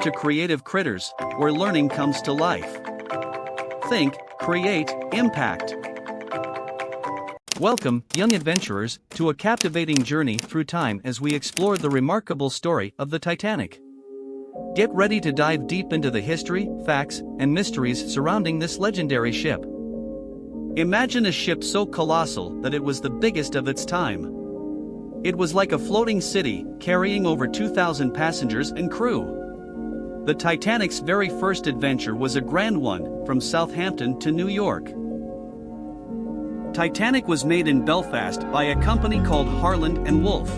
to creative critters, where learning comes to life. Think, create, impact. Welcome, young adventurers, to a captivating journey through time as we explore the remarkable story of the Titanic. Get ready to dive deep into the history, facts, and mysteries surrounding this legendary ship. Imagine a ship so colossal that it was the biggest of its time. It was like a floating city, carrying over 2,000 passengers and crew. The Titanic's very first adventure was a grand one, from Southampton to New York. Titanic was made in Belfast by a company called Harland and Wolff.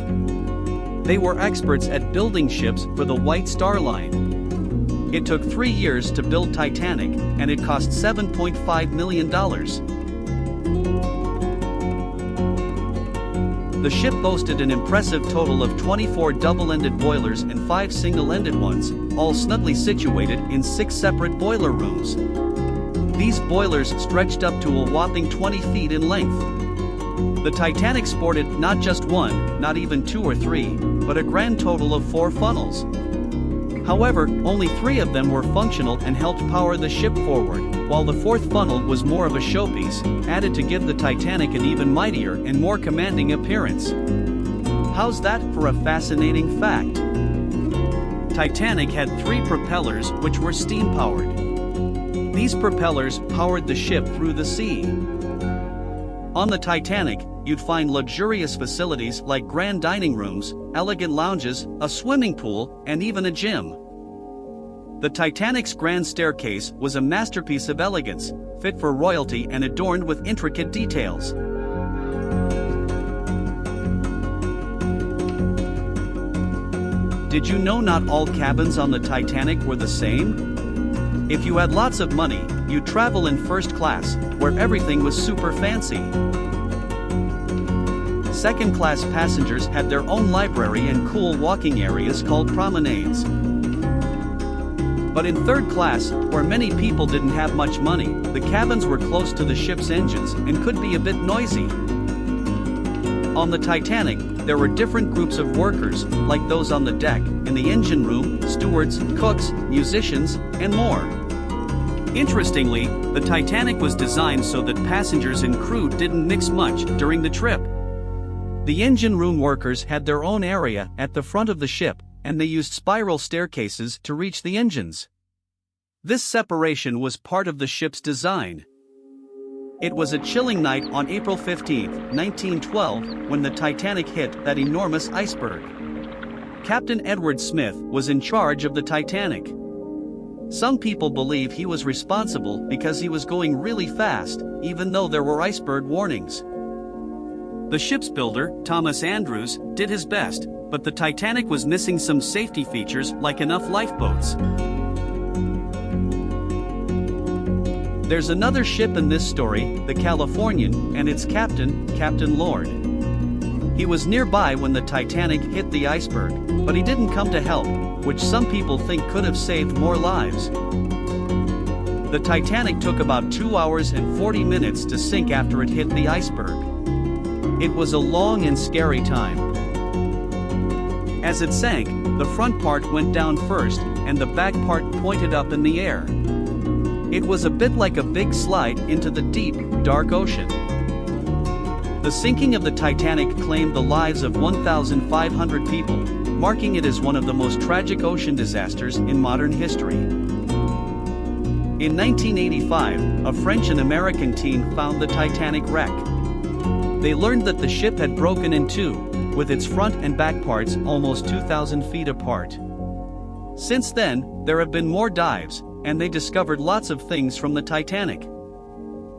They were experts at building ships for the White Star Line. It took 3 years to build Titanic, and it cost $7.5 million. The ship boasted an impressive total of 24 double-ended boilers and 5 single-ended ones, all snugly situated in 6 separate boiler rooms. These boilers stretched up to a whopping 20 feet in length. The Titanic sported not just one, not even 2 or 3, but a grand total of 4 funnels. However, only 3 of them were functional and helped power the ship forward, while the 4th funnel was more of a showpiece, added to give the Titanic an even mightier and more commanding appearance. How's that for a fascinating fact? Titanic had 3 propellers which were steam-powered. These propellers powered the ship through the sea. On the Titanic, you'd find luxurious facilities like grand dining rooms, elegant lounges, a swimming pool, and even a gym. The Titanic's grand staircase was a masterpiece of elegance, fit for royalty and adorned with intricate details. Did you know not all cabins on the Titanic were the same? If you had lots of money, you'd travel in first class, where everything was super fancy. Second-class passengers had their own library and cool walking areas called promenades. But in third class, where many people didn't have much money, the cabins were close to the ship's engines and could be a bit noisy. On the Titanic, there were different groups of workers, like those on the deck, in the engine room, stewards, cooks, musicians, and more. Interestingly, the Titanic was designed so that passengers and crew didn't mix much during the trip. The engine room workers had their own area at the front of the ship, and they used spiral staircases to reach the engines. This separation was part of the ship's design. It was a chilling night on April 15, 1912, when the Titanic hit that enormous iceberg. Captain Edward Smith was in charge of the Titanic. Some people believe he was responsible because he was going really fast, even though there were iceberg warnings. The ship's builder, Thomas Andrews, did his best, but the Titanic was missing some safety features like enough lifeboats. There's another ship in this story, the Californian, and its captain, Captain Lord. He was nearby when the Titanic hit the iceberg, but he didn't come to help, which some people think could have saved more lives. The Titanic took about 2 hours and 40 minutes to sink after it hit the iceberg. It was a long and scary time. As it sank, the front part went down first, and the back part pointed up in the air. It was a bit like a big slide into the deep, dark ocean. The sinking of the Titanic claimed the lives of 1,500 people, marking it as one of the most tragic ocean disasters in modern history. In 1985, a French and American team found the Titanic wreck. They learned that the ship had broken in two, with its front and back parts almost 2,000 feet apart. Since then, there have been more dives, and they discovered lots of things from the Titanic.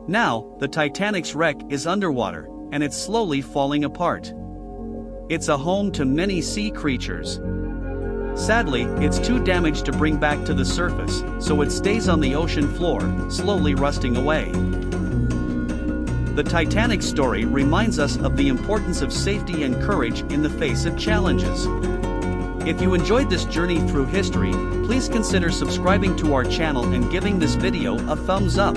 Now, the Titanic's wreck is underwater, and it's slowly falling apart. It's a home to many sea creatures. Sadly, it's too damaged to bring back to the surface, so it stays on the ocean floor, slowly rusting away. The Titanic's story reminds us of the importance of safety and courage in the face of challenges. If you enjoyed this journey through history, please consider subscribing to our channel and giving this video a thumbs up.